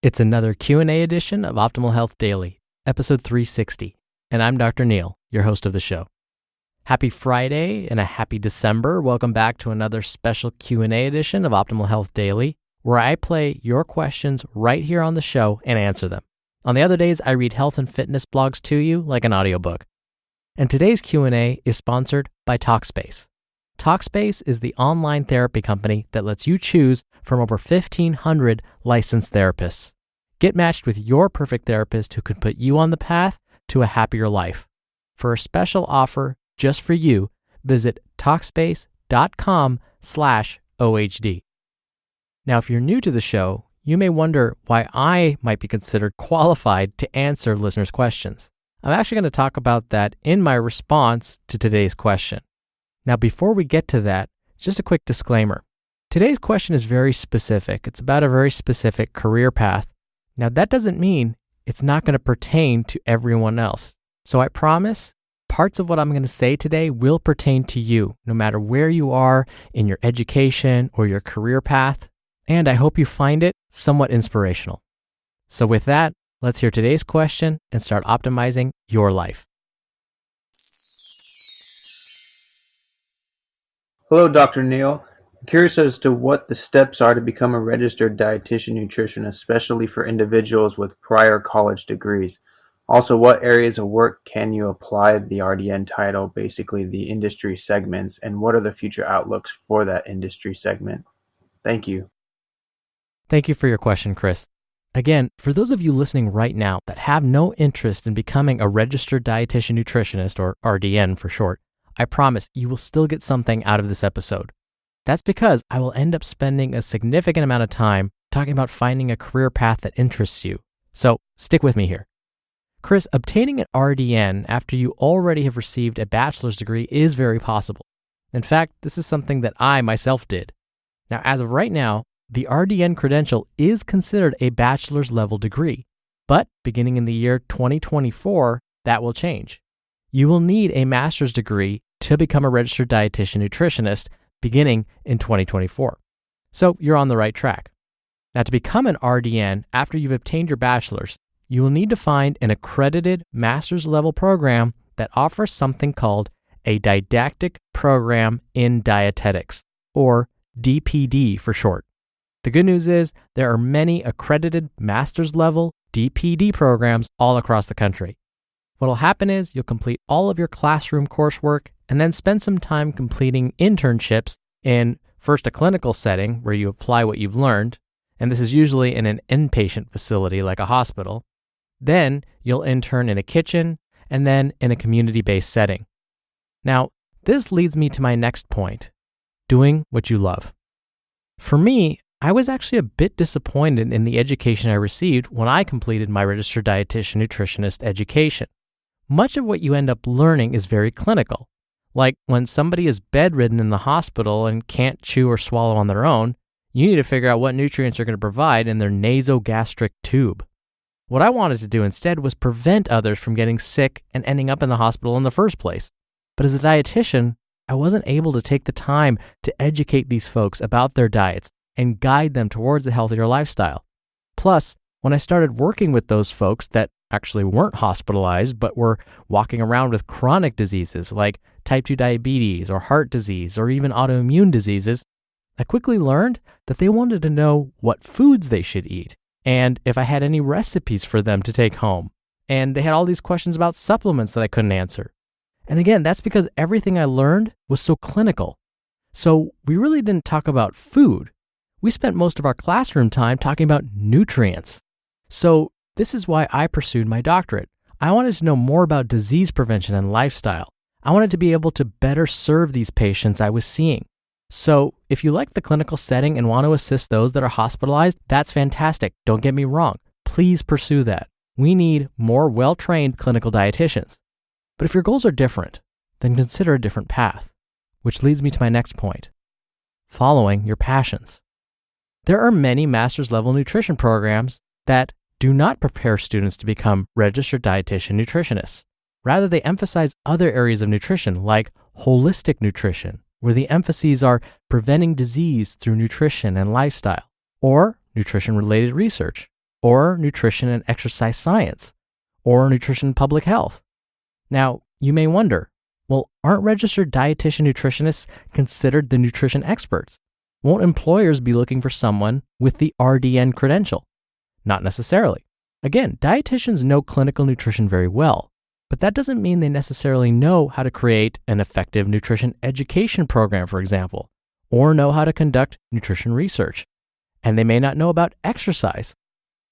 It's another Q&A edition of Optimal Health Daily, episode 360, and I'm Dr. Neil, your host of the show. Happy Friday and a happy December. Welcome back to another special Q&A edition of Optimal Health Daily, where I play your questions right here on the show and answer them. On the other days, I read health and fitness blogs to you like an audiobook. And today's Q&A is sponsored by Talkspace. Talkspace is the online therapy company that lets you choose from over 1,500 licensed therapists. Get matched with your perfect therapist who can put you on the path to a happier life. For a special offer just for you, visit Talkspace.com/OHD. Now, if you're new to the show, you may wonder why I might be considered qualified to answer listeners' questions. I'm actually going to talk about that in my response to today's question. Now, before we get to that, just a quick disclaimer. Today's question is very specific. It's about a very specific career path. Now, that doesn't mean it's not going to pertain to everyone else. So I promise parts of what I'm going to say today will pertain to you, no matter where you are in your education or your career path. And I hope you find it somewhat inspirational. So with that, let's hear today's question and start optimizing your life. Hello, Dr. Neil. I'm curious as to what the steps are to become a registered dietitian nutritionist, especially for individuals with prior college degrees. Also, what areas of work can you apply the RDN title, basically the industry segments, and what are the future outlooks for that industry segment? Thank you. Thank you for your question, Chris. Again, for those of you listening right now that have no interest in becoming a registered dietitian nutritionist, or RDN for short, I promise you will still get something out of this episode. That's because I will end up spending a significant amount of time talking about finding a career path that interests you. So stick with me here. Chris, obtaining an RDN after you already have received a bachelor's degree is very possible. In fact, this is something that I myself did. Now, as of right now, the RDN credential is considered a bachelor's level degree, but beginning in the year 2024, that will change. You will need a master's degree to become a registered dietitian nutritionist beginning in 2024. So you're on the right track. Now, to become an RDN after you've obtained your bachelor's, you will need to find an accredited master's level program that offers something called a didactic program in dietetics, or DPD for short. The good news is there are many accredited master's level DPD programs all across the country. What'll happen is you'll complete all of your classroom coursework and then spend some time completing internships in first a clinical setting where you apply what you've learned, and this is usually in an inpatient facility like a hospital. Then you'll intern in a kitchen and then in a community-based setting. Now, this leads me to my next point, doing what you love. For me, I was actually a bit disappointed in the education I received when I completed my registered dietitian nutritionist education. Much of what you end up learning is very clinical. Like when somebody is bedridden in the hospital and can't chew or swallow on their own, you need to figure out what nutrients you're going to provide in their nasogastric tube. What I wanted to do instead was prevent others from getting sick and ending up in the hospital in the first place. But as a dietitian, I wasn't able to take the time to educate these folks about their diets and guide them towards a healthier lifestyle. Plus, when I started working with those folks that actually weren't hospitalized but were walking around with chronic diseases like type 2 diabetes or heart disease or even autoimmune diseases, I quickly learned that they wanted to know what foods they should eat and if I had any recipes for them to take home. And they had all these questions about supplements that I couldn't answer. And again, that's because everything I learned was so clinical. So we really didn't talk about food. We spent most of our classroom time talking about nutrients. So this is why I pursued my doctorate. I wanted to know more about disease prevention and lifestyle. I wanted to be able to better serve these patients I was seeing. So if you like the clinical setting and want to assist those that are hospitalized, that's fantastic. Don't get me wrong. Please pursue that. We need more well-trained clinical dietitians. But if your goals are different, then consider a different path, which leads me to my next point, following your passions. There are many master's level nutrition programs that do not prepare students to become registered dietitian nutritionists. Rather, they emphasize other areas of nutrition like holistic nutrition, where the emphases are preventing disease through nutrition and lifestyle, or nutrition-related research, or nutrition and exercise science, or nutrition and public health. Now, you may wonder, well, aren't registered dietitian nutritionists considered the nutrition experts? Won't employers be looking for someone with the RDN credential? Not necessarily. Again, dietitians know clinical nutrition very well, but that doesn't mean they necessarily know how to create an effective nutrition education program, for example, or know how to conduct nutrition research. And they may not know about exercise.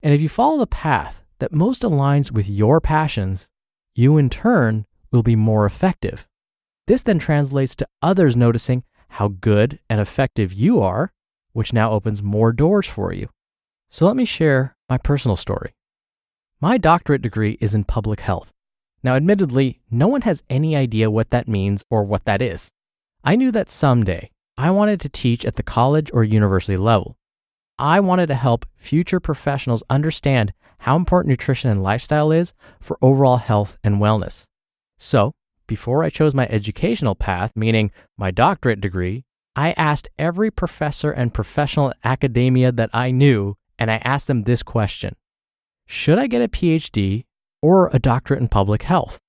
And if you follow the path that most aligns with your passions, you in turn will be more effective. This then translates to others noticing how good and effective you are, which now opens more doors for you. So let me share my personal story. My doctorate degree is in public health. Now, admittedly, no one has any idea what that means or what that is. I knew that someday I wanted to teach at the college or university level. I wanted to help future professionals understand how important nutrition and lifestyle is for overall health and wellness. So, before I chose my educational path, meaning my doctorate degree, I asked every professor and professional in academia that I knew, and I asked them this question: should I get a PhD or a doctorate in public health?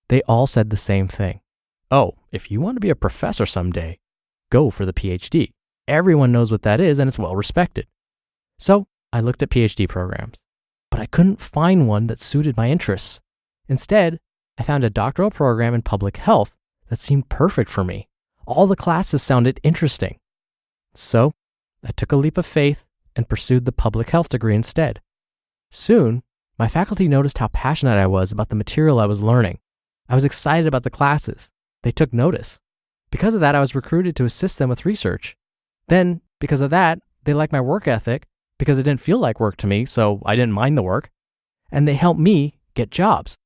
They all said the same thing. Oh, if you want to be a professor someday, go for the PhD. Everyone knows what that is and it's well respected. So I looked at PhD programs, but I couldn't find one that suited my interests. Instead, I found a doctoral program in public health that seemed perfect for me. All the classes sounded interesting. So I took a leap of faith and pursued the public health degree instead. Soon, my faculty noticed how passionate I was about the material I was learning. I was excited about the classes. They took notice. Because of that, I was recruited to assist them with research. Then, because of that, they liked my work ethic because it didn't feel like work to me, so I didn't mind the work. And they helped me get jobs.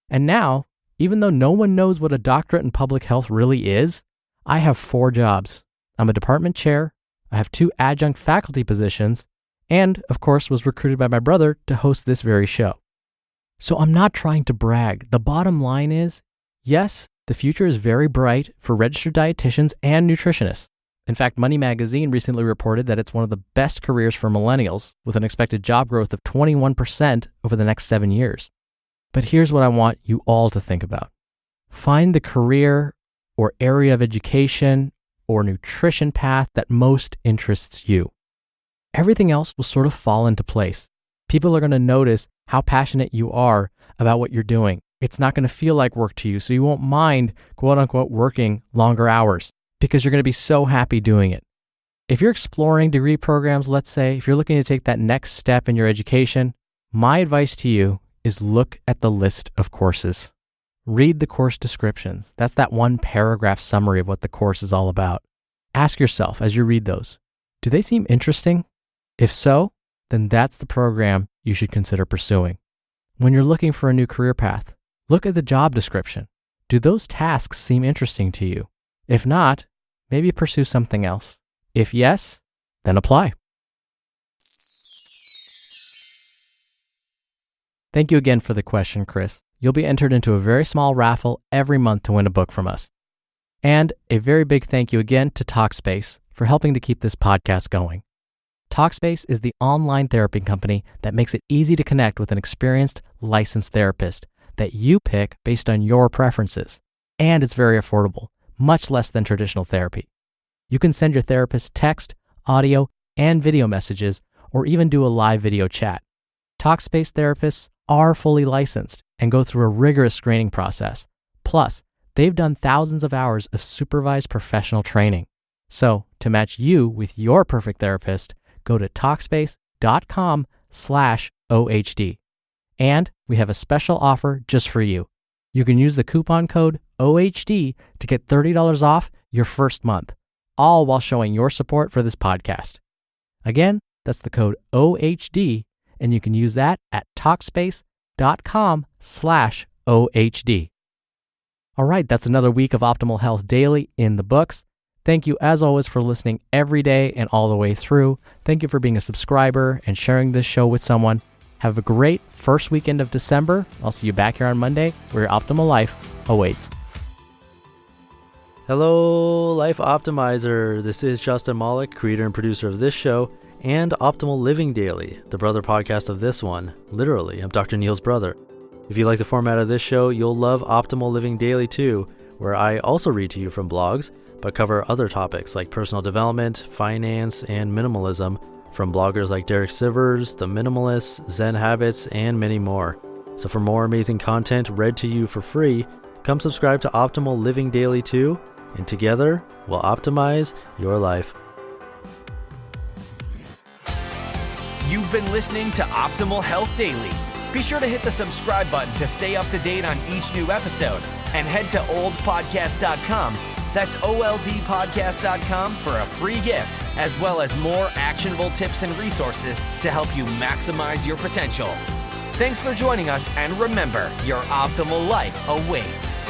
And now, even though no one knows what a doctorate in public health really is, I have 4 jobs. I'm a department chair, I have 2 adjunct faculty positions, and, of course, was recruited by my brother to host this very show. So I'm not trying to brag. The bottom line is, yes, the future is very bright for registered dietitians and nutritionists. In fact, Money Magazine recently reported that it's one of the best careers for millennials, with an expected job growth of 21% over the next 7 years. But here's what I want you all to think about. Find the career or area of education or nutrition path that most interests you. Everything else will sort of fall into place. People are going to notice how passionate you are about what you're doing. It's not going to feel like work to you, so you won't mind, quote unquote, working longer hours because you're going to be so happy doing it. If you're exploring degree programs, let's say, if you're looking to take that next step in your education, my advice to you is look at the list of courses. Read the course descriptions. That's that one paragraph summary of what the course is all about. Ask yourself as you read those, do they seem interesting? If so, then that's the program you should consider pursuing. When you're looking for a new career path, look at the job description. Do those tasks seem interesting to you? If not, maybe pursue something else. If yes, then apply. Thank you again for the question, Chris. You'll be entered into a very small raffle every month to win a book from us. And a very big thank you again to Talkspace for helping to keep this podcast going. Talkspace is the online therapy company that makes it easy to connect with an experienced, licensed therapist that you pick based on your preferences. And it's very affordable, much less than traditional therapy. You can send your therapist text, audio, and video messages, or even do a live video chat. Talkspace therapists are fully licensed and go through a rigorous screening process. Plus, they've done thousands of hours of supervised professional training. So, to match you with your perfect therapist, go to Talkspace.com/OHD. And we have a special offer just for you. You can use the coupon code OHD to get $30 off your first month, all while showing your support for this podcast. Again, that's the code OHD, and you can use that at Talkspace.com/OHD. All right, that's another week of Optimal Health Daily in the books. Thank you, as always, for listening every day and all the way through. Thank you for being a subscriber and sharing this show with someone. Have a great first weekend of December. I'll see you back here on Monday, where your optimal life awaits. Hello, Life Optimizer. This is Justin Malik, creator and producer of this show and Optimal Living Daily, the brother podcast of this one. Literally, I'm Dr. Neil's brother. If you like the format of this show, you'll love Optimal Living Daily too, where I also read to you from blogs, but cover other topics like personal development, finance, and minimalism from bloggers like Derek Sivers, The Minimalists, Zen Habits, and many more. So for more amazing content read to you for free, come subscribe to Optimal Living Daily too, and together we'll optimize your life. You've been listening to Optimal Health Daily. Be sure to hit the subscribe button to stay up to date on each new episode, and head to oldpodcast.com. That's oldpodcast.com for a free gift, as well as more actionable tips and resources to help you maximize your potential. Thanks for joining us, and remember, your optimal life awaits.